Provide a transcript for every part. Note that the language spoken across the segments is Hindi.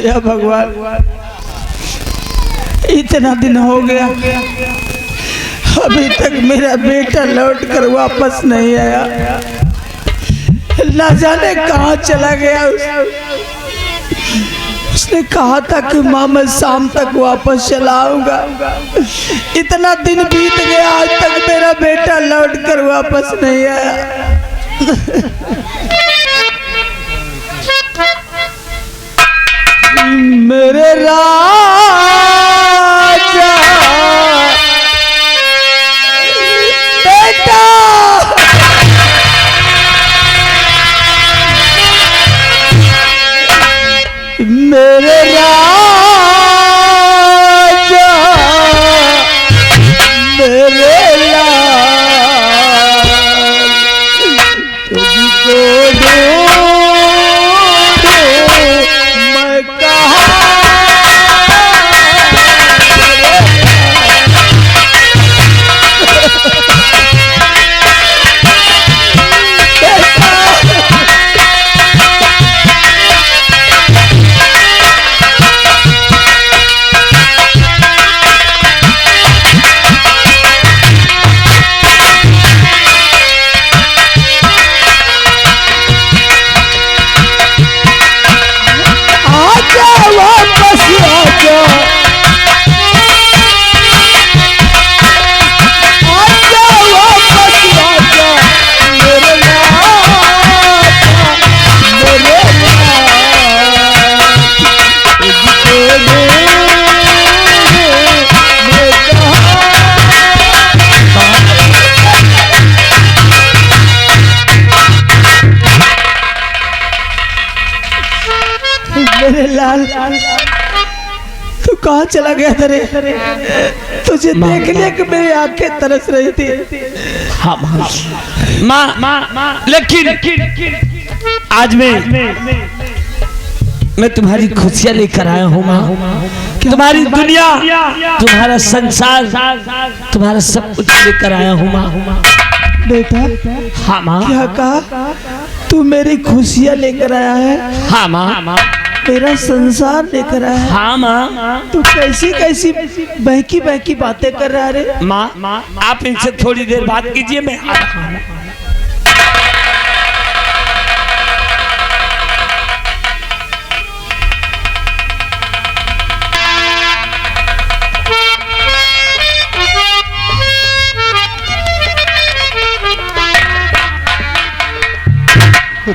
या भगवान, इतना दिन हो गया, अभी तक मेरा बेटा लौट कर वापस नहीं आया। ना जाने कहाँ चला गया। उसने कहा था कि माँ मैं शाम तक वापस चला आऊंगा। इतना दिन बीत गया, आज तक मेरा बेटा लौट कर वापस नहीं आया। मेरे राजा बेटा, मेरे राजा, मेरे लाल, तुझको मैं कहाँ लाल, तू कहाँ चला गया? तुझे देखने के मेरी आंखें तरस रही थी। हाँ माँ, लेकिन आज मैं तुम्हारी खुशियाँ लेकर आया हूँ माँ। तुम्हारी दुनिया, तुम्हारा संसार, तुम्हारा सब कुछ लेकर आया हूँ माँ। बेटा, हाँ माँ। क्या कहा? तू मेरी खुशियाँ लेकर आया है? हाँ माँ। मेरा संसार लेकर आया है? हाँ माँ। तू कैसी कैसी बहकी बहकी बातें कर रहा है? माँ आप इनसे थोड़ी देर बात कीजिए, मैं आ रहा हूँ।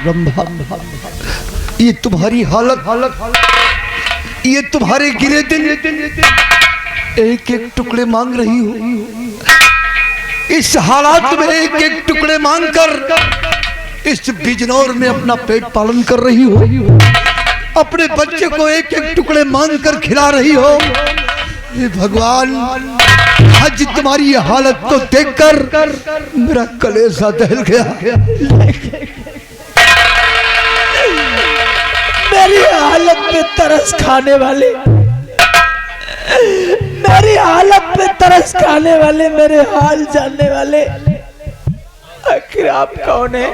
रंभा, ये तुम्हारी हालत, ये तुम्हारे गिरे दिन एक एक टुकड़े मांग रही हो। इस हालात में एक एक टुकड़े मांगकर इस बिजनौर में अपना पेट पालन कर रही हो। अपने बच्चे को एक एक टुकड़े मांगकर खिला रही हो। हे भगवान, आज तुम्हारी ये हालत को देखकर मेरा कलेजा दहल गया। मेरी हालत पे तरस खाने वाले, मेरी हालत पे तरस खाने वाले, मेरे हाल जानने वाले, आखिर आप कौन है?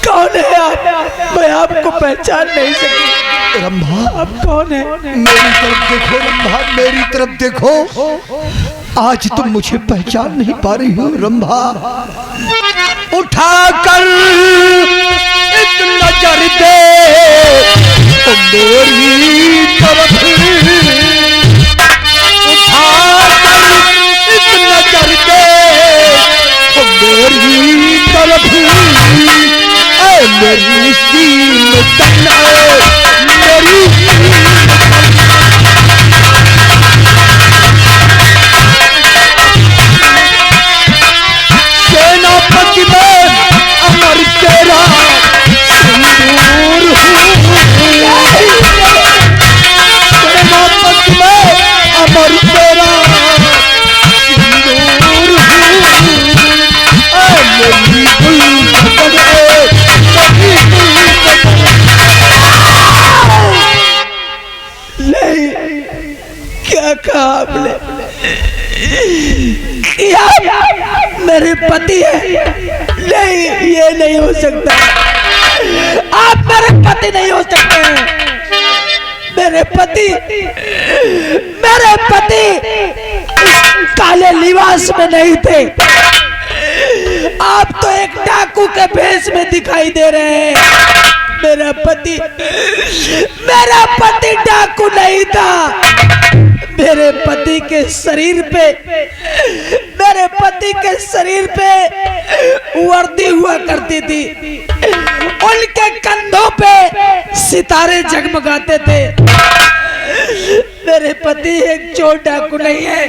कौन है आप? मैं आपको पहचान नहीं सकी। रंभा, आप कौन है? मेरी तरफ देखो रंभा, मेरी तरफ देखो। आज तुम मुझे पहचान नहीं पा रही हो रंभा। उठाकर एक नजर दे तो मेरी तरफ, उठाकर एक नजर दे तो मेरी तरफ। मेरी सीन तन्ना, मेरी सेनापति में अमर तेरा सिंदूर हूँ। सेनापति में अमर तेरा सिंदूर हूँ। मेरी गुलशन नहीं, क्या कहा आपने? क्या मेरे पति है? नहीं, ये नहीं हो सकता। आप मेरे पति नहीं हो सकते। मेरे पति उस काले लिबास में नहीं थे। आप तो एक डाकू के भेष में दिखाई दे रहे हैं। मेरा पति डाकू नहीं था। मेरे पति के शरीर पे वर्दी हुआ करती थी। उनके कंधों पे सितारे जगमगाते थे। मेरे पति एक चोर डाकू नहीं है।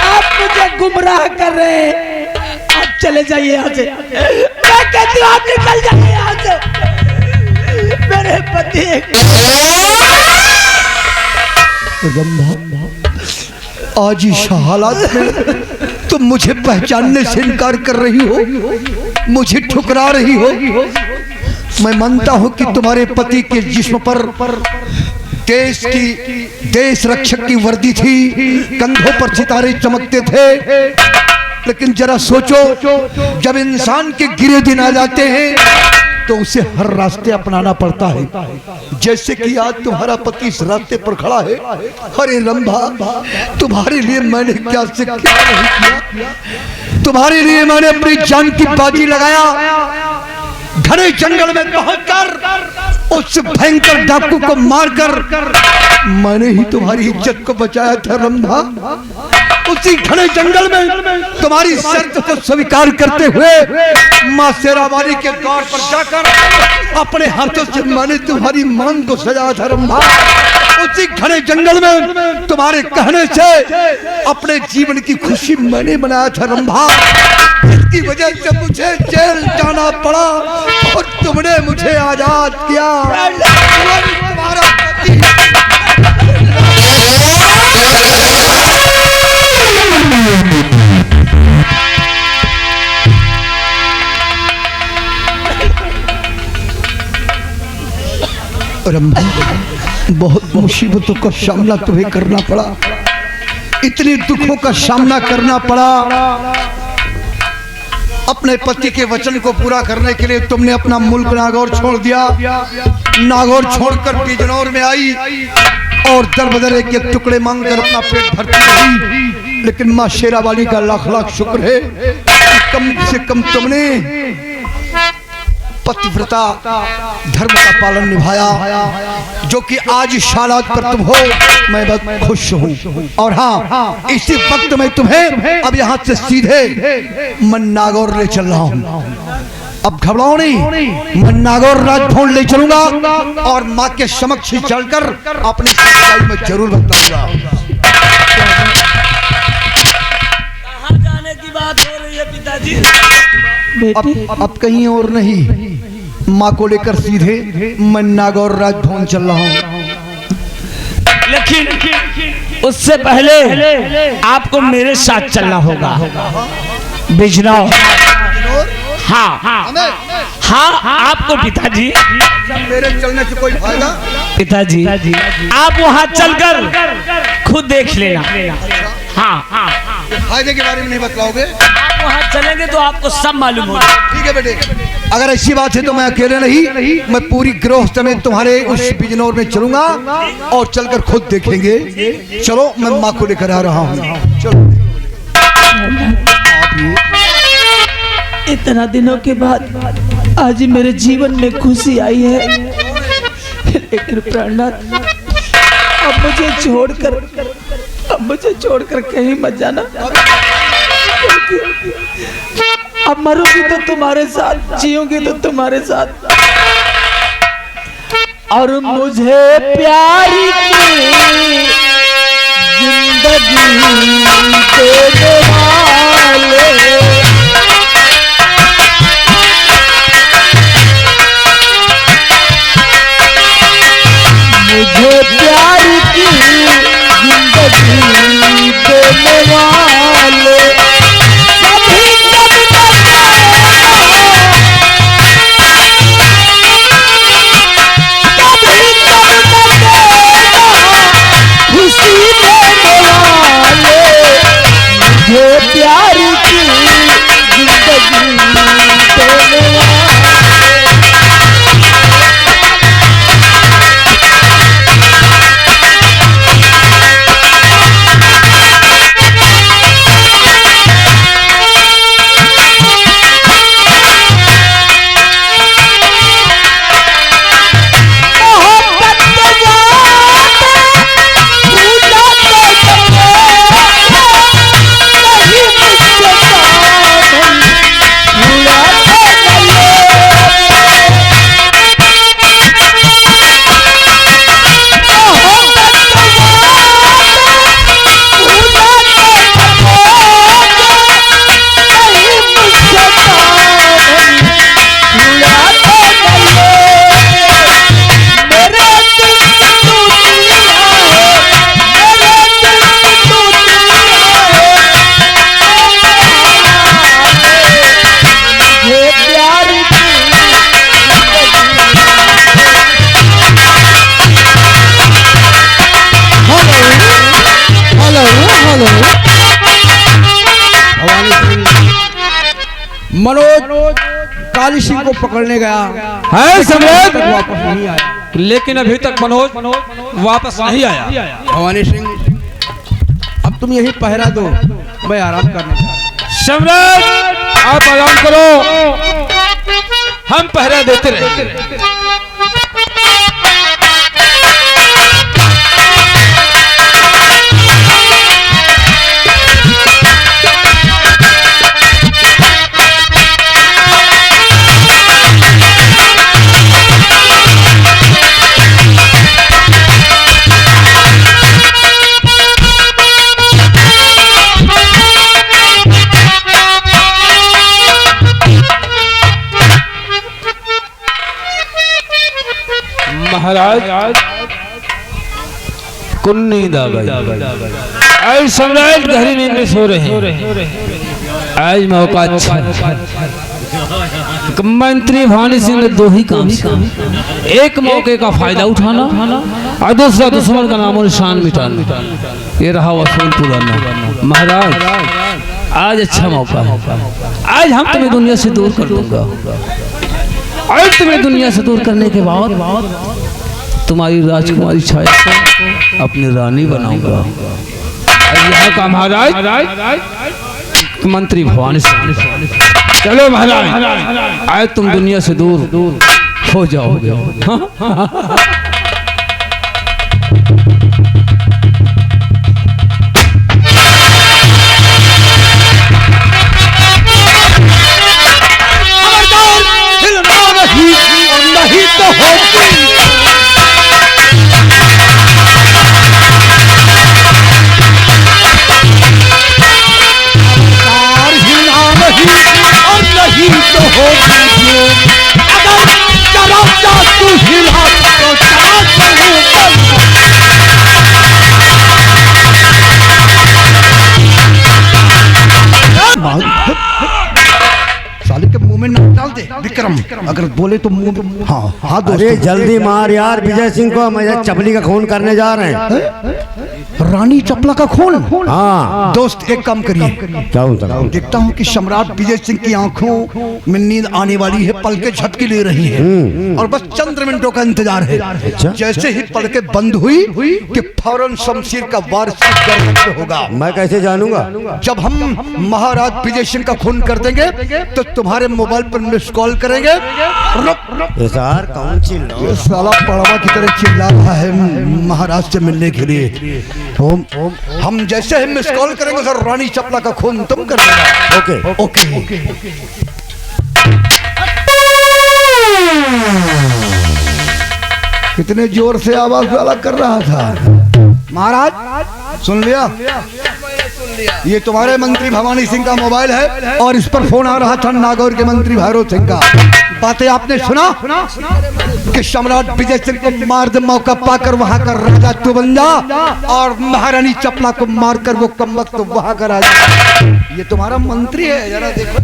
आप मुझे गुमराह कर रहे हैं। आप चले जाइए यहाँ से। मैं कहती हूँ आप निकल जाइए यहाँ से। मेरे पति आज इस हालात में तुम मुझे पहचानने से इनकार कर रही हो, मुझे ठुकरा रही हो। मैं मानता हूं कि तुम्हारे पति के जिस्म पर देश रक्षक की वर्दी थी, कंधों पर सितारे चमकते थे। लेकिन जरा सोचो, जब इंसान के गिरे दिन आ जाते हैं तो उसे हर रास्ते अपनाना पड़ता है। जैसे कि आज तुम्हारा पति इस रास्ते पर खड़ा है। अरे रंभा, तुम्हारे लिए मैंने क्या से क्या नहीं किया। तुम्हारे लिए मैंने अपनी जान की बाजी लगाया। घने जंगल में पहुंचकर उस भयंकर डाकू को मारकर मैंने ही तुम्हारी इज्जत को बचाया था रंभा। उसी घने जंगल में तुम्हारी शर्त को स्वीकार करते हुए मां शेरावाली के द्वार पर जाकर अपने हाथों से मैंने तुम्हारी मांग को सजाया था रंभा। उसी घने जंगल में तुम्हारे कहने से अपने जीवन की खुशी मैंने मनाया था रंभा। इसकी वजह से मुझे जेल जाना पड़ा और तुमने मुझे आजाद किया। तुम्हारा पति रंभा, बहुत मुसीबतों का सामना तुम्हें करना पड़ा, इतने दुखों का सामना करना पड़ा। अपने पति के वचन को पूरा करने के लिए तुमने अपना मुल्क नागौर छोड़ दिया। नागौर छोड़कर बिजनौर में आई और दर बदर के टुकड़े मांगकर अपना पेट भरती रही। लेकिन माँ शेरावाली का लाख लाख शुक्र है कि कम से कम तुमने पतिव्रता धर्म का पालन निभाया, जो कि आज इस हालात पर तुम हो। मैं बहुत खुश हूँ। और हाँ, इसी वक्त मैं तुम्हें अब यहाँ से सीधे मैं नागौर ले चल रहा हूँ। अब घबराओ नहीं, मैं नागौर राजभवन ले चलूंगा और माँ के समक्ष चलकर अपनी सच्चाई में जरूर बताऊंगा। कहाँ जाने की बात हो रही है पिताजी? अब कहीं और नहीं, माँ को लेकर सीधे मैं नागौर राजभवन चल रहा हूँ। लेकिन उससे पहले आपको मेरे साथ चलना होगा बिजनौर। हाँ हाँ हाँ, आपको पिताजी। मेरे चलने से कोई फायदा? पिताजी आप वहाँ चलकर खुद देख लेना। हाँ हाँ, फायदे के बारे में नहीं बतलाओगे? आप वहाँ चलेंगे तो आपको सब मालूम होगा। ठीक है बेटे, अगर ऐसी बात है तो मैं अकेले नहीं, मैं पूरी गिरोह समेत तुम्हारे उस बिजनौर में चलूंगा और चलकर खुद देखेंगे। चलो, मैं माँ को लेकर आ रहा हूँ। चलो। इतना दिनों के बाद आज मेरे जीवन में खुशी आई है। लेकिन प्राणनाथ, अब मुझे छोड़कर कहीं मत जाना। अब मरूंगी तो तुम्हारे साथ, जीऊंगी तो तुम्हारे साथ। और मुझे प्यारी की जिंदगी देने वाले मुझे प्यार की जिंदगी देने वाले कभी खुशी देने वाले मुझे प्यार की जिंदगी देने वाले। मनोज काली सिंह को पकड़ने गया है सम्राट, वापस नहीं आया। लेकिन अभी तक मनोज वापस नहीं आया। भवानी सिंह अब तुम यही पहरा दो, मैं आराम करना चाहता हूं। सम्राट आप आराम करो, हम पहरा देते रहेंगे। महाराज कुन नींद आ गई। आज सम्राट गहरी नींद में सो रहे हैं। आज मौका अच्छा। मंत्री भवानी सिंह ने दो ही काम किया, एक मौके का फायदा उठाना और दूसरा दुश्मन का नामो निशान मिटाना। ये रहा वसूल पुराना। महाराज आज अच्छा मौका है, आज हम तुम्हें दुनिया से दूर कर दूंगा। आज तुम्हें दुनिया से दूर करने के बाद तुम्हारी राजकुमारी छाया को अपनी रानी बनाऊंगा। यहाँ का महाराज मंत्री भवानी सिंह, चलो महाराज आज तुम दुनिया से दूर हो जाओगे। नहीं तो होगी। और नहीं तो होगी। अगर चला तू हिला तो चला साले के मुंह में न डाल दे विक्रम, अगर बोले तो मुंह में। हाँ हाँ अरे जल्दी मार यार, विजय सिंह को मैं चपली का खून करने जा रहे हैं। रानी चपला का खून? हाँ दोस्त एक काम करिए, क्या होता देखता हूँ कि सम्राट विजय सिंह की आंखों में नींद आने वाली है, पलकें झपकी ले रही हैं और बस चंद मिनटों का इंतजार है। जैसे ही पलकें बंद हुई कि फौरन शमशीर का वार होगा। मैं कैसे जानूंगा? जब हम महाराज विजय सिंह का खून कर देंगे तो तुम्हारे मोबाइल पर मिस कॉल करेंगे। सर कौन चिल्ला? साला पड़वा की तरह चिल्ला रहा है महाराज से मिलने के लिए। हम जैसे ही मिस कॉल करेंगे सर रानी चपला का खून तुम कर देना। Okay okay. कितने जोर से आवाज वाला कर रहा था महाराज? सुन लिया? ये तुम्हारे मंत्री भवानी सिंह का मोबाइल है और इस पर फोन आ रहा था नागौर के मंत्री भैरव सिंह का। बातें आपने सुना कि सम्राट विजय सिंह को मार दे, मौका पाकर वहां का राजा तू बन जा और महारानी चपला को मारकर वो कमबख्त तो वहां का राजा। ये तुम्हारा मंत्री है, जरा देखो।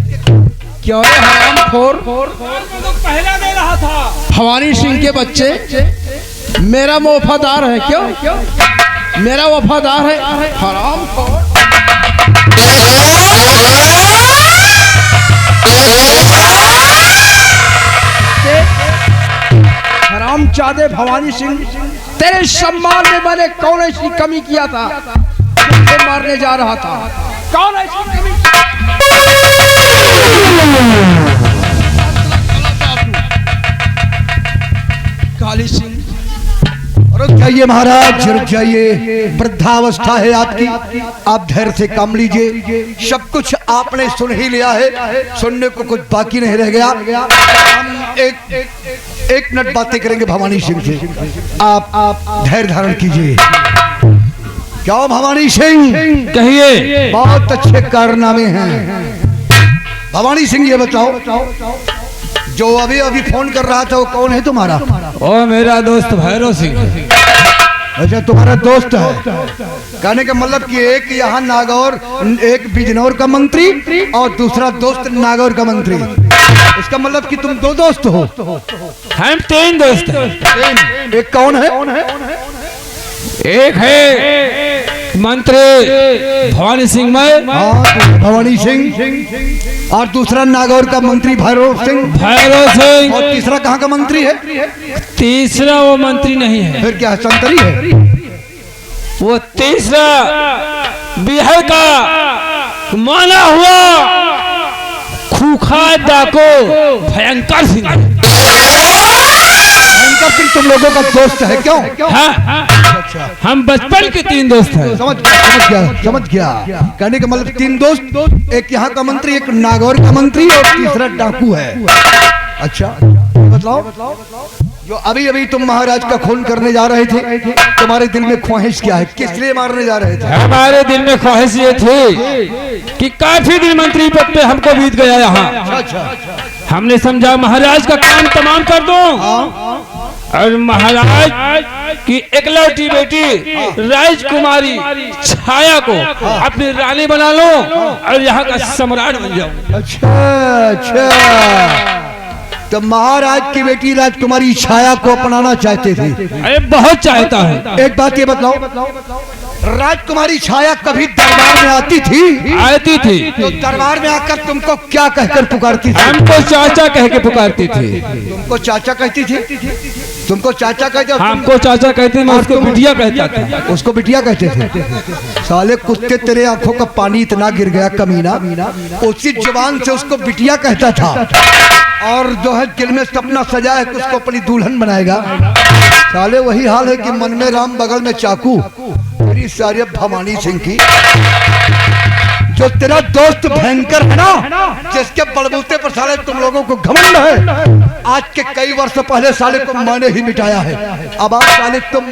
क्यों रे हरामखोर, पहला दे रहा था भवानी सिंह के बच्चे मेरा वफादार है। क्यों मेरा वफादार है? हरामखोर। हरामजादे भवानी सिंह, तेरे सम्मान में मैंने कौन ऐसी कमी किया था मुझे मारने जा रहा था? कौन ऐसी कमी? काली सिंह रुक जाइए महाराज, रुक जाइए। वृद्धावस्था है आपकी, आप धैर्य से काम लीजिए। सब कुछ आपने सुन ही लिया है, सुनने को कुछ बाकी नहीं रह गया। हम एक मिनट बातें करेंगे भवानी सिंह से। आप धैर्य धारण कीजिए। क्या भवानी सिंह? कहिए। बहुत अच्छे कारनामे हैं भवानी सिंह। ये बताओ जो अभी अभी फोन कर रहा था वो कौन है तुम्हारा? ओ मेरा दोस्त भैरव सिंह। अच्छा तुम्हारा दोस्त है, कहने का मतलब कि एक यहाँ नागौर, एक बिजनौर का मंत्री और दूसरा दोस्त नागौर का मंत्री। इसका मतलब कि तुम दो दोस्त हो? हम तीन दोस्त हैं। एक कौन है? एक है मंत्री भवानी सिंह मैं। हाँ, भवानी सिंह। और दूसरा नागौर का मंत्री भैरव सिंह। भैरव सिंह। और तीसरा कहाँ का मंत्री है? तीसरा वो मंत्री नहीं है। फिर क्या संतरी है? वो तीसरा बिहार का माना हुआ खूंखार डाको भयंकर सिंह। भयंकर सिंह तुम लोगों का दोस्त है क्यों? हाँ, हम बचपन के 3 दोस्त हैं। समझ गया। कहने का मतलब 3 दोस्त, एक यहाँ का मंत्री, एक नागौर का मंत्री और तीसरा डाकू है। अच्छा बताओ, जो अभी अभी तुम महाराज का खून करने जा रहे थे, तुम्हारे दिल में ख्वाहिश क्या है? किस लिए मारने जा रहे थे? हमारे दिल में ख्वाहिश ये थी कि काफी दिन मंत्री पद पे हमको बीत गया यहाँ। हमने समझा महाराज का काम तमाम कर दो और महाराज की एकलौती बेटी राजकुमारी छाया को अपनी रानी बना लो और यहाँ का सम्राट बन जाओ। अच्छा, तो महाराज की बेटी राजकुमारी छाया को अपनाना चाहते थे? अरे बहुत चाहता है। एक बात ये बताओ, राजकुमारी छाया कभी दरबार में आती थी? आती थी। तो दरबार में आकर तुमको क्या कहकर पुकारती थी? हमको चाचा कह के पुकारती थी। तुमको चाचा कहती थी? तुमको चाचा कहते? हमको चाचा कहते, मैं उसको बिटिया कहता था। उसको बिटिया कहते थे? साले कुत्ते, तेरे आंखों का पानी इतना गिर गया कमीना, उसी जुबान से उसको बिटिया कहता था और जो है दिल में सपना सजा है कि उसको अपनी दुल्हन बनाएगा। साले वही हाल है कि मन में राम बगल में चाकू। मेरी सारी भवानी सिंह की, जो तेरा दोस्त भयंकर है ना, जिसके बलबूते पर साले तुम लोगों को घमंड है, आज के कई वर्ष पहले साले को मैंने ही मिटाया है। अब आप साले तुम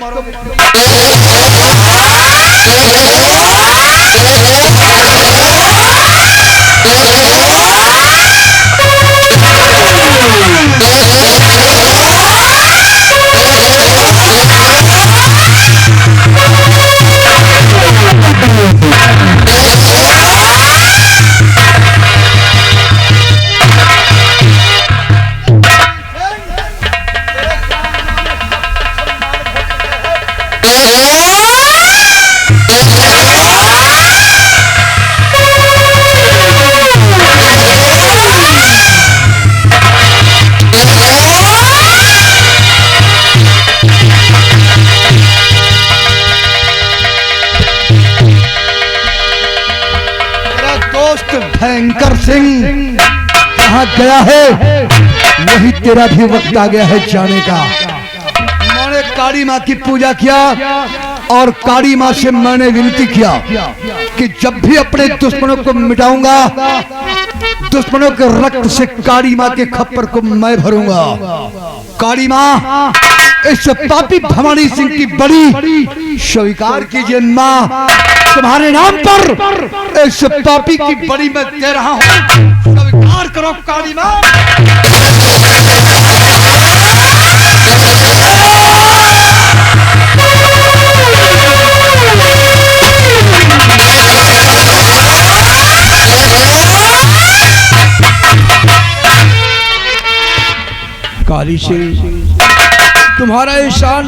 भयंकर सिंह कहाँ गया है? वही तेरा भी वक्त आ गया है जाने का। मैंने काली माँ की पूजा किया और काली माँ से मैंने विनती किया कि जब भी अपने दुश्मनों को मिटाऊंगा, दुश्मनों के रक्त से काली माँ के खप्पर को मैं भरूंगा। काली माँ, इस पापी भवानी सिंह की बड़ी स्वीकार कीजिए माँ, तुम्हारे नाम पर इस पापी की बड़ी मैं दे रहा हूँ, स्वीकार करो काली माँ। काली सिंह, तुम्हारा एहसान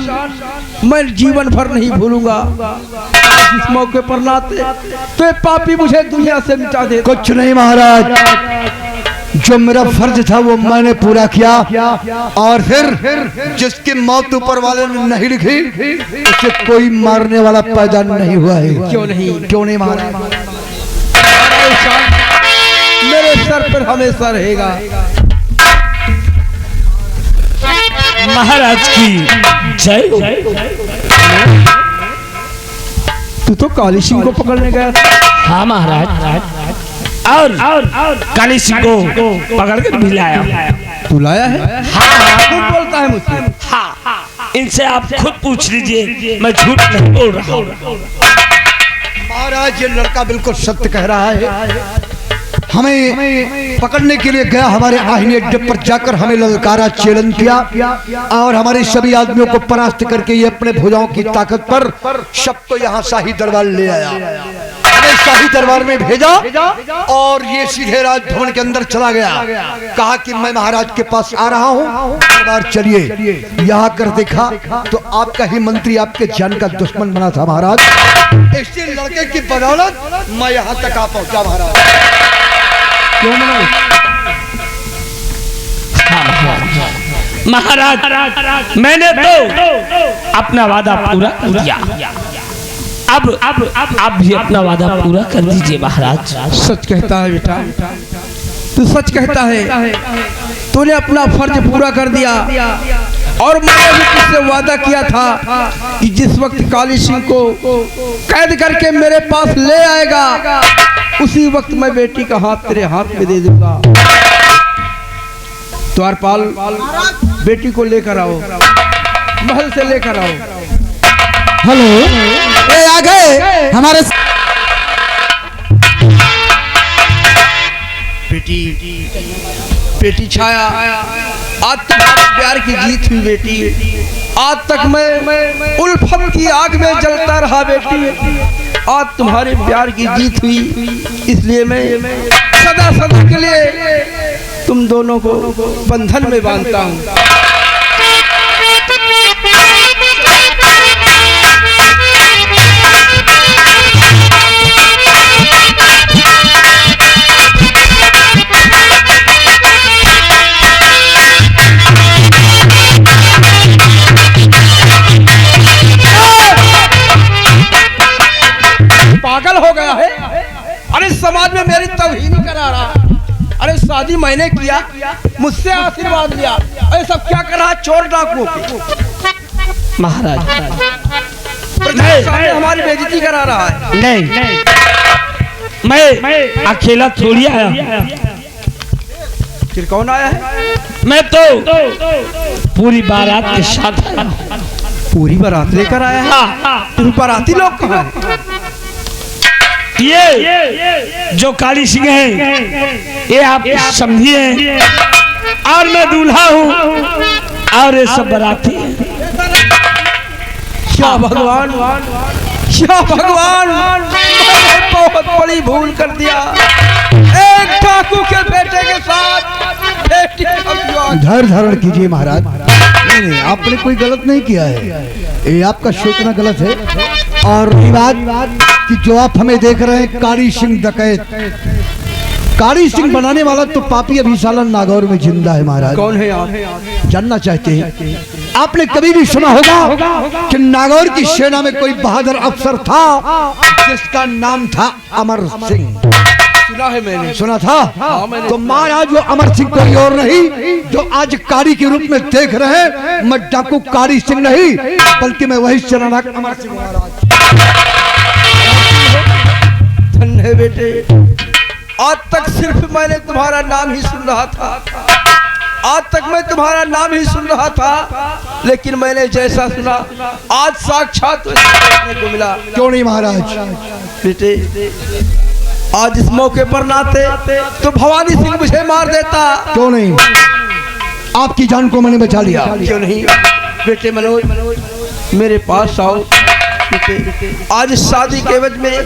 मैं जीवन भर नहीं भूलूंगा। इस मौके पर लाते तो पापी मुझे दुनिया से मिटा दे। कुछ नहीं महाराज, जो मेरा फर्ज था वो मैंने पूरा किया और फिर जिसकी मौत ऊपर वाले ने नहीं लिखी, उसे कोई मारने वाला पैदा नहीं हुआ है। क्यों नहीं महाराज? मेरे सर पर हमेशा रहेगा। महाराज की जय हो। तू तो काली सिंह को पकड़ने गया था। हाँ महाराज, और काली सिंह को पकड़ कर भी लाया। तू लाया है? हाँ, कौन बोलता है मुझसे? हाँ, इनसे आप खुद पूछ लीजिए, मैं झूठ नहीं बोल रहा हूँ। महाराज, ये लड़का बिल्कुल सत्य कह रहा है। हमें पकड़ने के लिए गया, हमारे आहिनी अड्डे पर जाकर हमें ललकारा, चैलेंज किया और हमारे सभी आदमियों को परास्त करके ये अपने भुजाओं की ताकत पर सबको यहाँ शाही दरबार ले आया। अपने शाही दरबार में भेजा और ये सीधे राजभवन के अंदर चला गया। कहा कि मैं महाराज के पास आ रहा हूँ, दरबार चलिए। यहाँ कर देखा तो आपका ही मंत्री आपके जान का दुश्मन बना था महाराज। इसी लड़के की बदौलत मैं यहाँ तक आ पहुँचा महाराज। क्यों महाराज मैंने तो अपना वादा पूरा कर दिया, अब आप भी अपना वादा पूरा कर दीजिए महाराज। सच कहता है बेटा, तू सच कहता है। तूने अपना फर्ज पूरा कर दिया और मैंने भी तुझसे वादा किया था कि जिस वक्त काली सिंह को कैद करके मेरे पास ले आएगा उसी वक्त मैं बेटी का हाथ तेरे हाथ में दे दूंगा। द्वारपाल बेटी को लेकर आओ, महल से लेकर आओ। हेलो, ए आ गए हमारे बेटी छाया, आज तुम्हारे प्यार की जीत हुई बेटी। आज तक मैं उल्फत की आग में जलता रहा बेटी, आज तुम्हारे प्यार की जीत हुई, इसलिए मैं सदा सदा के लिए तुम दोनों को बंधन में बांधता हूँ। पागल हो गया है? अरे समाज में मेरी तौहीन करा रहा। अरे शादी मैंने किया, मुझसे आशीर्वाद लिया, अरे सब क्या कर रहा है? चोर डाकू महाराज सामने हमारी बेइज्जती करा रहा है। नहीं, मैं अकेला थोड़ी आया, फिर कौन आया है? मैं तो पूरी बारात के साथ आया। पूरी बारात लेकर आया है? तुम बाराती लोग कहाँ हैं? ये जो काली सिंह है ये आप समझिए, और मैं दूल्हा हूँ और ये सब बाराती हैं। क्या भगवान, क्या भगवान, मैंने बहुत बड़ी भूल कर दिया। एक डाकू के बेटे के साथ बेटी का विवाह। धैर्य धारण कीजिए महाराज। नहीं, आपने कोई गलत नहीं किया है, ये आपका सोचना गलत है। और रही बात कि जो आप हमें देख रहे हैं काली सिंह डकैत, काली सिंह बनाने वाला तो पापी अभिशालन नागौर में जिंदा है महाराज। कौन है आप? जानना चाहते हैं? आपने कभी भी सुना होगा कि नागौर की सेना में कोई बहादुर अफसर था जिसका नाम था अमर सिंह? सुना है मैंने। सुना था? हाँ, मैंने। तो महाराज वो अमर सिंह कोई और नहीं जो आज कारी के रूप में देख रहे हैं। मैं डाकू कारी सिंह नहीं, बल्कि मैं वही सेनानायक अमर सिंह महाराज। धन्य है बेटे, आज तक सिर्फ मैंने तुम्हारा नाम ही सुन रहा था, आज तक मैं तुम्हारा नाम ही सुन रहा था, लेकिन मैंने जैसा सुना आज साक्षात देखने को मिला। क्यों नहीं महाराज? बेटे आज इस मौके पर नाते तो भवानी सिंह मुझे मार देता। क्यों नहीं? आपकी जान को मैंने बचा लिया। क्यों नहीं? बेटे मनोज मेरे पास आओ। बेटे आज इस शादी के एवज में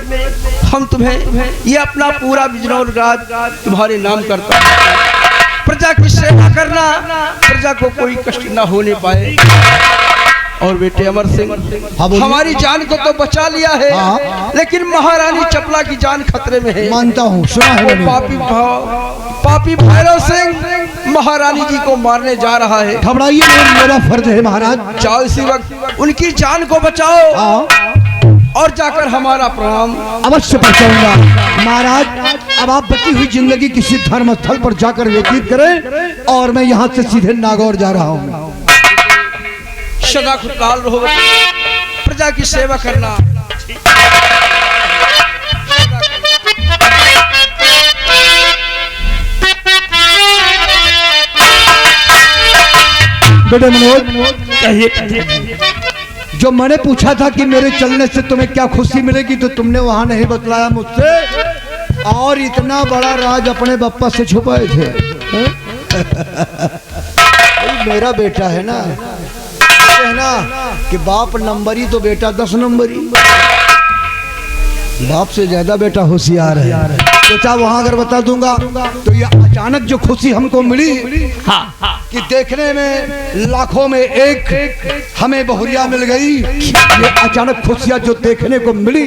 हम तुम्हें ये अपना पूरा बिजनौर राज तुम्हारे नाम करता है। प्रजा की सेवा करना, प्रजा को कोई कष्ट ना होने पाए। और बेटे अमर सिंह, हमारी जान को तो बचा लिया है, लेकिन महारानी चपला की जान खतरे में है। मानता हूँ, सुना है मैंने। पापी भैरव सिंह महारानी जी को मारने जा रहा है। घबराइए नहीं, मेरा फर्ज है महाराज। जाओ इसी वक्त उनकी जान को बचाओ और जाकर हमारा प्रणाम अवश्य पहुंचाऊंगा महाराज। अब आप बची हुई जिंदगी किसी धर्म स्थल पर जाकर व्यतीत करें और मैं यहाँ से सीधे नागौर जा रहा हूँ। सदा खुशहाल रहो, प्रजा की सेवा करना। बेटे मनोज, जो मैंने पूछा था कि मेरे चलने से तुम्हें क्या खुशी मिलेगी, तो तुमने वहां नहीं बतलाया मुझसे, और इतना बड़ा राज अपने बप्पा से छुपाए थे। मेरा बेटा है ना, कि बाप नंबरी तो बेटा 10 नंबरी। बाप से ज्यादा बेटा होशियार है। बेटा वहाँ अगर बता दूंगा तो ये अचानक जो खुशी हमको मिली कि देखने में लाखों में एक हमें बहुरिया मिल गई, ये अचानक खुशियाँ जो देखने को मिली,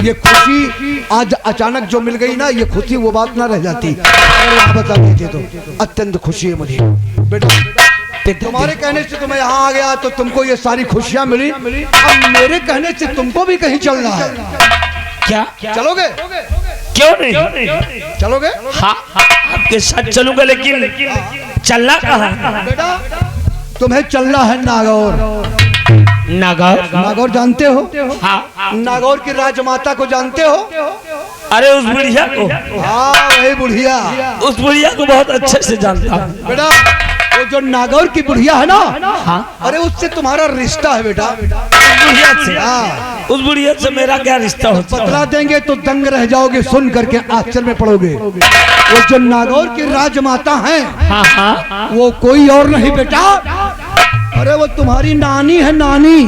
ये खुशी आज अचानक जो मिल गई ना, ये खुशी वो बात ना रह जाती अगर वहाँ बता देते तो। अत्यंत खुशी है मुझे बेटा, तुम्हारे कहने से तो मैं यहाँ आ गया तो तुमको ये सारी खुशियाँ मिली। अब मेरे कहने से तुमको भी कहीं चलना है। क्या चलोगे? क्यों नहीं चलोगे? हाँ आपके साथ चलूंगा, लेकिन चलना कहाँ? बेटा तुम्हें चलना है नागौर। नागौर? नागौर जानते हो? हाँ। नागौर की राजमाता को जानते हो? अरे उस बुढ़िया को? हाँ वही बुढ़िया। उस बुढ़िया को बहुत अच्छे से जानता हूँ बेटा वो जो नागौर की बुढ़िया है ना, हाँ, अरे उससे तुम्हारा रिश्ता है बेटा। उस बुढ़िया से? हाँ। उस बुढ़िया से मेरा क्या रिश्ता होता है? बतला देंगे तो दंग रह जाओगे, सुन करके आश्चर्य में पड़ोगे। वो जो नागौर की राजमाता हैं, हाँ हाँ, वो कोई और नहीं बेटा, अरे वो तुम्हारी नानी है, नानी।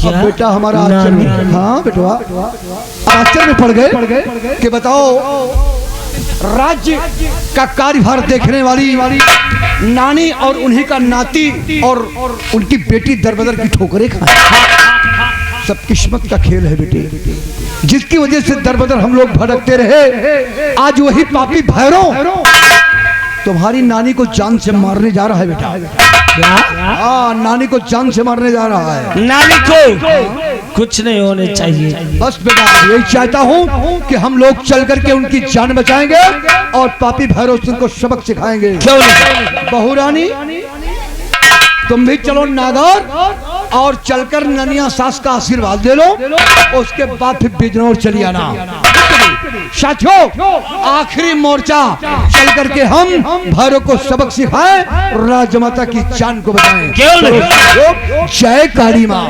अब बेटा हमारा आश्चर्य, हाँ बेटवा आश्चर्य में पड़ गए कि बताओ राज्य का कार्यभार देखने वाली नानी और उन्हीं का नाती और उनकी बेटी दरबदर की ठोकरें खाए। सब किस्मत का खेल है बेटे, जिसकी वजह से दरबदर हम लोग भटकते रहे। आज वही पापी भैरव तुम्हारी नानी को जान से मारने जा रहा है बेटा। हाँ नानी को जान से मारने जा रहा है। नानी को कुछ नहीं होने चाहिए। बस बेटा यही चाहता हूँ कि हम लोग चल करके उनकी जान बचाएंगे और पापी भैरव सिंह को सबक सिखाएंगे। क्यों नहीं? बहू रानी तुम भी चलो नागौर और चलकर ननिया सास का आशीर्वाद ले लो, उसके बाद फिर बिजनौर चली आना। साथियों आखिरी मोर्चा चल करके हम भैरव को सबक सिखाएं, राजमाता की जान को बचाएं। क्यों नहीं? जय काली माँ।